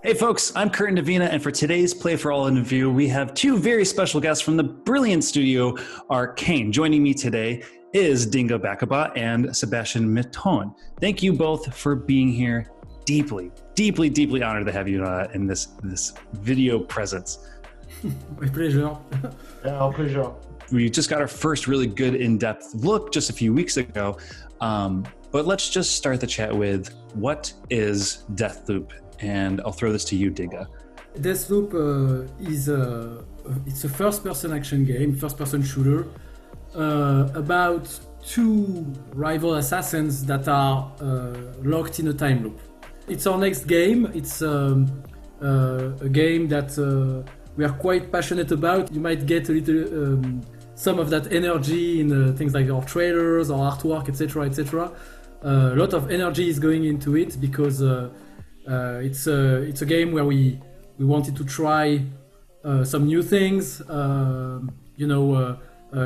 Hey folks, I'm Kurt Indovina, and for today's Play for All interview, we have two very special guests from the brilliant studio Arcane. Joining me today is Dinga Bakaba and Sebastien Mitton. Thank you both for being here. Deeply honored to have you in this video presence. My pleasure. Yeah, our pleasure. We just got our first really good in-depth look just a few weeks ago, but let's just start the chat with, what is Deathloop? And I'll throw this to you, Dinga. Deathloop it's a first-person action game, first-person shooter, about two rival assassins that are locked in a time loop. It's our next game. It's a game that we are quite passionate about. You might get a little some of that energy in things like our trailers, our artwork, etc., etc. A lot of energy is going into it because it's a game where we wanted to try some new things,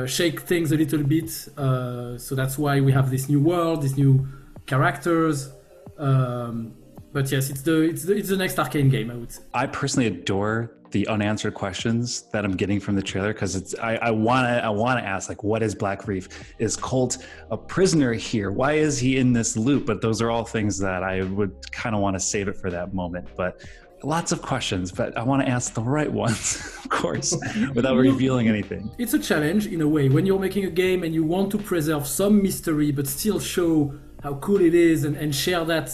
shake things a little bit. So that's why we have this new world, these new characters. But yes, it's the next Arcane game, I would say. I personally adore the unanswered questions that I'm getting from the trailer, because I want to ask, like, what is Black Reef? Is Colt a prisoner here? Why is he in this loop? But those are all things that I would kind of want to save it for that moment. But lots of questions, but I want to ask the right ones, of course, without revealing anything. It's a challenge in a way when you're making a game and you want to preserve some mystery but still show how cool it is and share that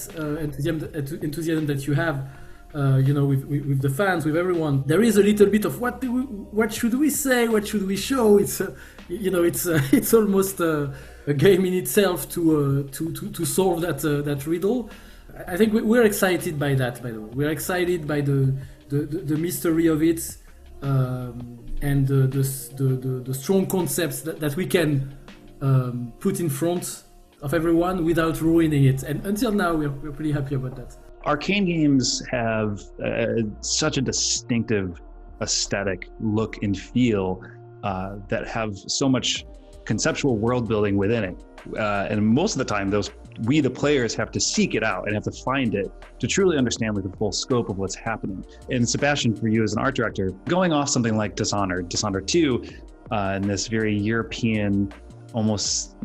enthusiasm that you have. With the fans, with everyone, there is a little bit of what should we say, what should we show. It's almost a game in itself to solve that riddle. I think we're excited by that. By the way, we're excited by the mystery of it and the strong concepts that we can put in front of everyone without ruining it. And until now, we're pretty happy about that. Arcane games have such a distinctive aesthetic look and feel that have so much conceptual world building within it. And most of the time, we, the players, have to seek it out and have to find it to truly understand the full scope of what's happening. And Sebastien, for you as an art director, going off something like Dishonored 2, and this very European, almost,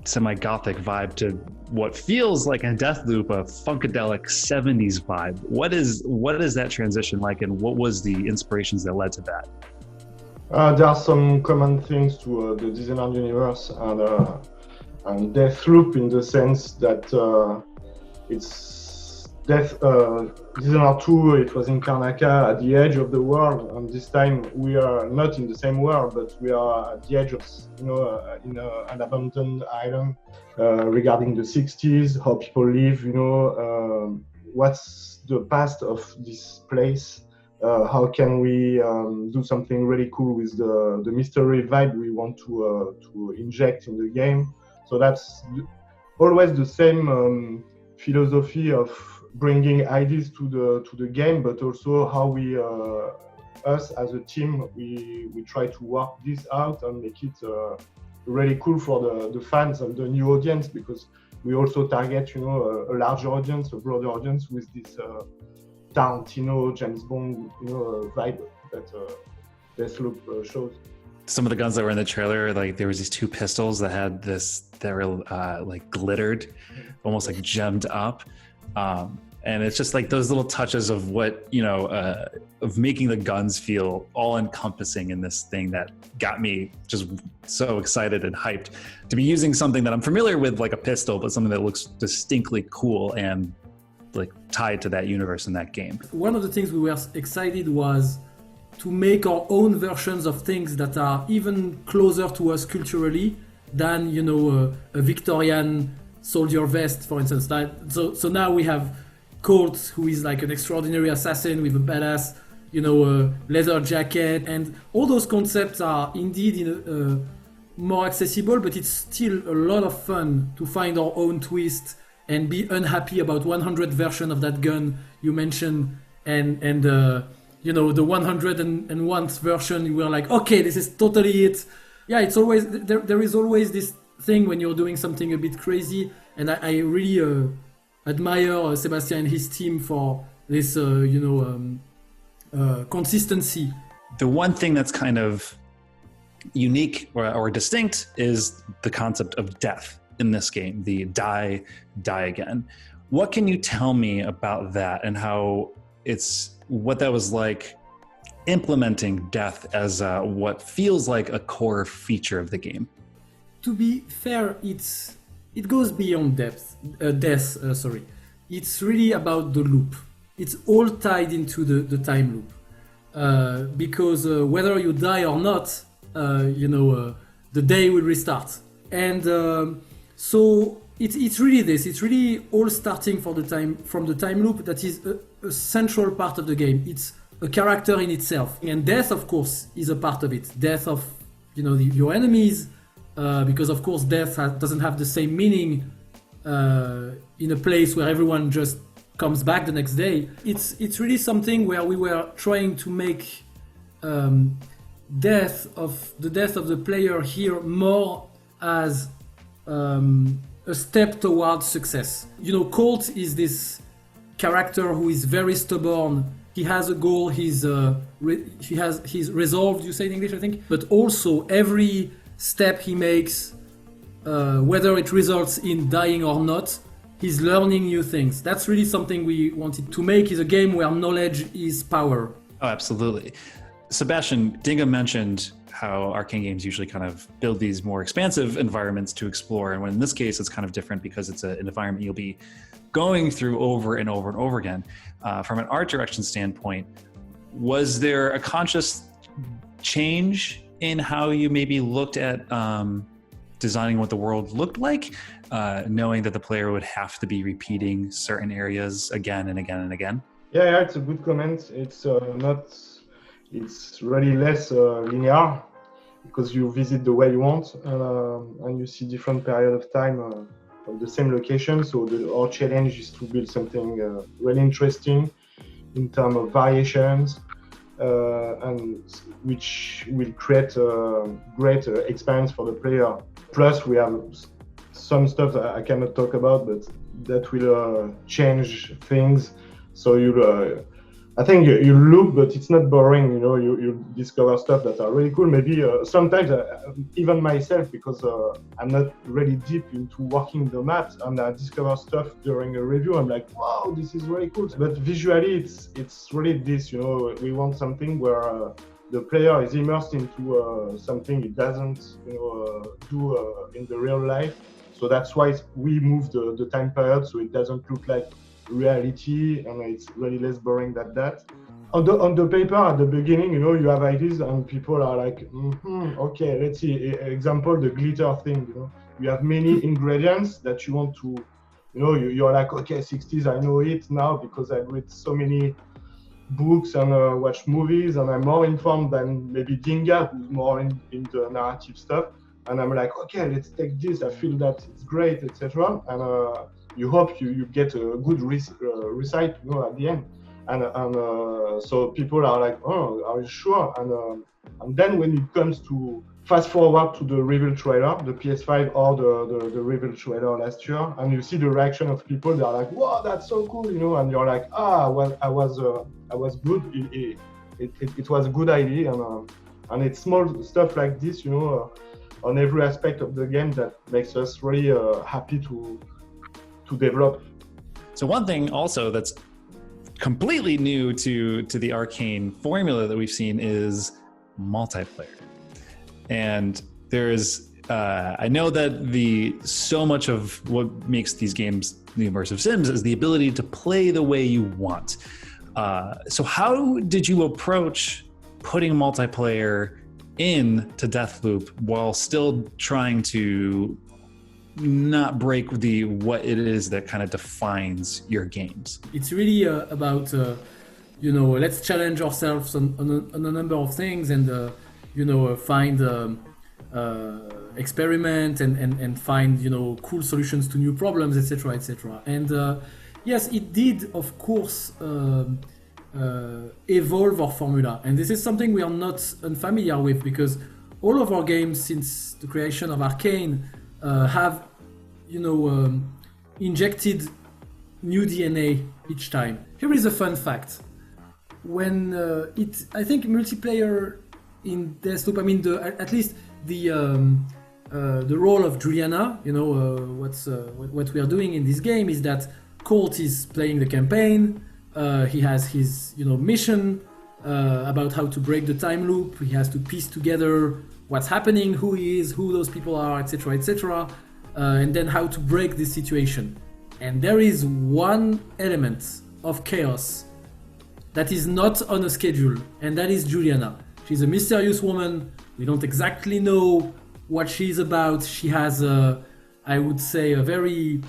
semi-gothic vibe to what feels like a Deathloop, a funkadelic 70s vibe. What is that transition like, and what was the inspirations that led to that? There are some common things to the Dishonored universe and Deathloop, in the sense that it's Dishonored 2, it was in Karnaca at the edge of the world, and this time we are not in the same world, but we are at the edge of, in an abandoned island, regarding the 60s, how people live, what's the past of this place, how can we do something really cool with the mystery vibe we want to inject in the game. So that's always the same philosophy of bringing ideas to the game, but also how we, us as a team, we try to work this out and make it really cool for the fans and the new audience, because we also target, a larger audience, a broader audience, with this Tarantino, James Bond, vibe that Deathloop shows. Some of the guns that were in the trailer, like there was these two pistols that had that were like glittered, almost like gemmed up. And it's just like those little touches of what, of making the guns feel all encompassing in this thing that got me just so excited and hyped to be using something that I'm familiar with, like a pistol, but something that looks distinctly cool and like tied to that universe in that game. One of the things we were excited was to make our own versions of things that are even closer to us culturally than, a Victorian soldier vest, for instance. So now we have Colt, who is like an extraordinary assassin with a badass, leather jacket, and all those concepts are indeed more accessible, but it's still a lot of fun to find our own twist and be unhappy about 100 version of that gun you mentioned, and the 101th version, we're like, okay, this is totally it. Yeah, it's always there is always this thing when you're doing something a bit crazy, and I really admire Sebastien and his team for this consistency. The one thing that's kind of unique or distinct is the concept of death in this game, the die again. What can you tell me about that and what that was like implementing death as what feels like a core feature of the game? To be fair, it goes beyond death. It's really about the loop. It's all tied into the time loop. Because whether you die or not, the day will restart. And so it's really this. It's really all starting from the time loop that is a central part of the game. It's a character in itself. And death, of course, is a part of it. Death of your enemies, because of course death doesn't have the same meaning in a place where everyone just comes back the next day. It's really something where we were trying to make the death of the player here more as a step towards success. Colt is this character who is very stubborn. He has a goal. He's resolved. You say in English, I think. But also every step he makes, whether it results in dying or not, he's learning new things. That's really something we wanted to make, is a game where knowledge is power. Oh, absolutely. Sebastian, Dinga mentioned how arcane games usually kind of build these more expansive environments to explore. And when in this case, it's kind of different because it's an environment you'll be going through over and over and over again. From an art direction standpoint, was there a conscious change in how you maybe looked at designing what the world looked like, knowing that the player would have to be repeating certain areas again and again and again? Yeah, it's a good comment. It's really less linear because you visit the way you want and you see different period of time on the same location. So our challenge is to build something really interesting in terms of variations, and which will create a great experience for the player. Plus, we have some stuff that I cannot talk about, but that will change things. So I think you look, but it's not boring. You discover stuff that are really cool. Maybe sometimes even myself, because I'm not really deep into working the maps, and I discover stuff during a review. I'm like, wow, this is really cool. But visually, it's really this. We want something where the player is immersed into something he doesn't, do in the real life. So that's why we moved the time period so it doesn't look like reality, and it's really less boring than that. On the paper at the beginning, you have ideas and people are like, okay, let's see. Example, the glitter thing. You have many ingredients that you want to, you're like, okay, 60s, I know it now because I read so many books and watch movies, and I'm more informed than maybe Dinga, who's more in the narrative stuff. And I'm like, okay, let's take this. I feel that it's great, etc. And you hope you get a good recite, at the end. And so people are like, oh, are you sure? And then when it comes to fast forward to the reveal trailer, the PS5 or the reveal trailer last year, and you see the reaction of people, they're like, wow, that's so cool, and you're like, well, I was good. It was a good idea, and it's small stuff like this, on every aspect of the game that makes us really happy to develop. So one thing also that's completely new to the arcane formula that we've seen is multiplayer. And there's I know that so much of what makes these games the immersive sims is the ability to play the way you want. So how did you approach putting multiplayer into Deathloop while still trying to not break what it is that kind of defines your games? It's really about let's challenge ourselves on a number of things and find experiment and find cool solutions to new problems, etc. And yes, it did of course evolve our formula, and this is something we are not unfamiliar with because all of our games since the creation of Arcane have injected new DNA each time. Here is a fun fact. When I think multiplayer in Deathloop, I mean, at least the role of Juliana, you know, what we are doing in this game is that Colt is playing the campaign. He has his, you know, mission about how to break the time loop. He has to piece together what's happening, who he is, who those people are, etc., etc., and then how to break this situation. And there is one element of chaos that is not on a schedule, and that is Juliana. She's a mysterious woman. We don't exactly know what she's about. She has, I would say, a very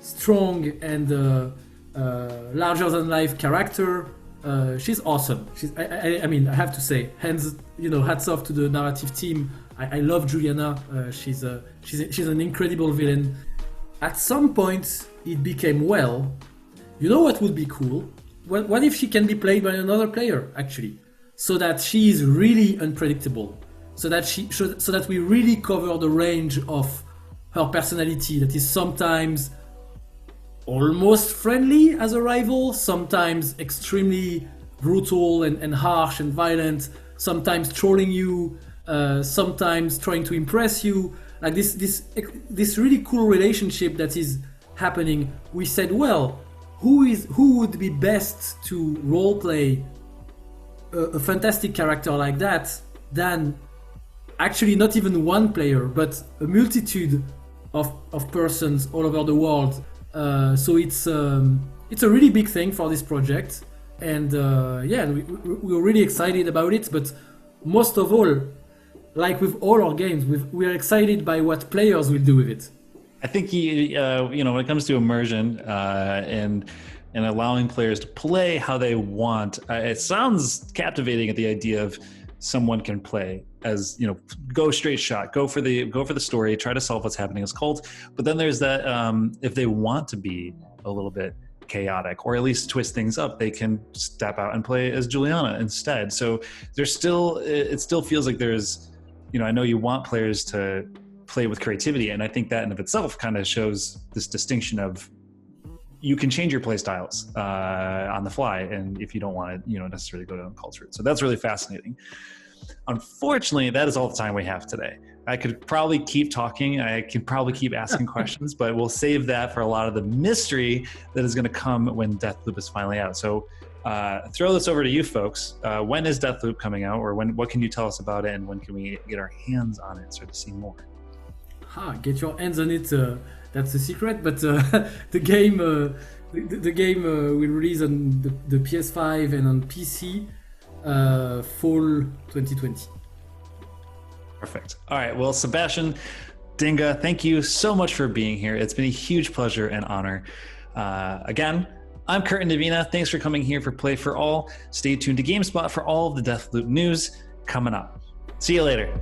strong and larger-than-life character. She's awesome. I mean, I have to say, hats off to the narrative team. I love Juliana. She's an incredible villain. At some point, it became, well, you know what would be cool? What if she can be played by another player, actually? So that she is really unpredictable. So that we really cover the range of her personality that is sometimes almost friendly as a rival, sometimes extremely brutal and harsh and violent, sometimes trolling you, sometimes trying to impress you. Like this really cool relationship that is happening. We said, well, who would be best to roleplay a fantastic character like that than actually not even one player, but a multitude of persons all over the world. So it's a really big thing for this project, and we're really excited about it. But most of all, like with all our games, we are excited by what players will do with it. I think when it comes to immersion and allowing players to play how they want, it sounds captivating at the idea of someone can play as, you know, go straight shot, go for the story, try to solve what's happening as Colt. But then there's that if they want to be a little bit chaotic or at least twist things up, they can step out and play as Juliana instead. So it still feels like there's, you know, I know you want players to play with creativity, and I think that in of itself kind of shows this distinction of you can change your play styles on the fly, and if you don't want to, you know, necessarily go down Colt's route. So that's really fascinating. Unfortunately, that is all the time we have today. I could probably keep talking. I could probably keep asking questions, but we'll save that for a lot of the mystery that is going to come when Deathloop is finally out. So throw this over to you folks. When is Deathloop coming out, or what can you tell us about it, and when can we get our hands on it and start to see more? Get your hands on it. That's the secret. But the game will release on the PS5 and on PC fall 2020. Perfect. All right. Well, Sebastien, Dinga, thank you so much for being here. It's been a huge pleasure and honor. Again, I'm Kurt Indovina. Thanks for coming here for Play for All. Stay tuned to GameSpot for all of the Deathloop news coming up. See you later.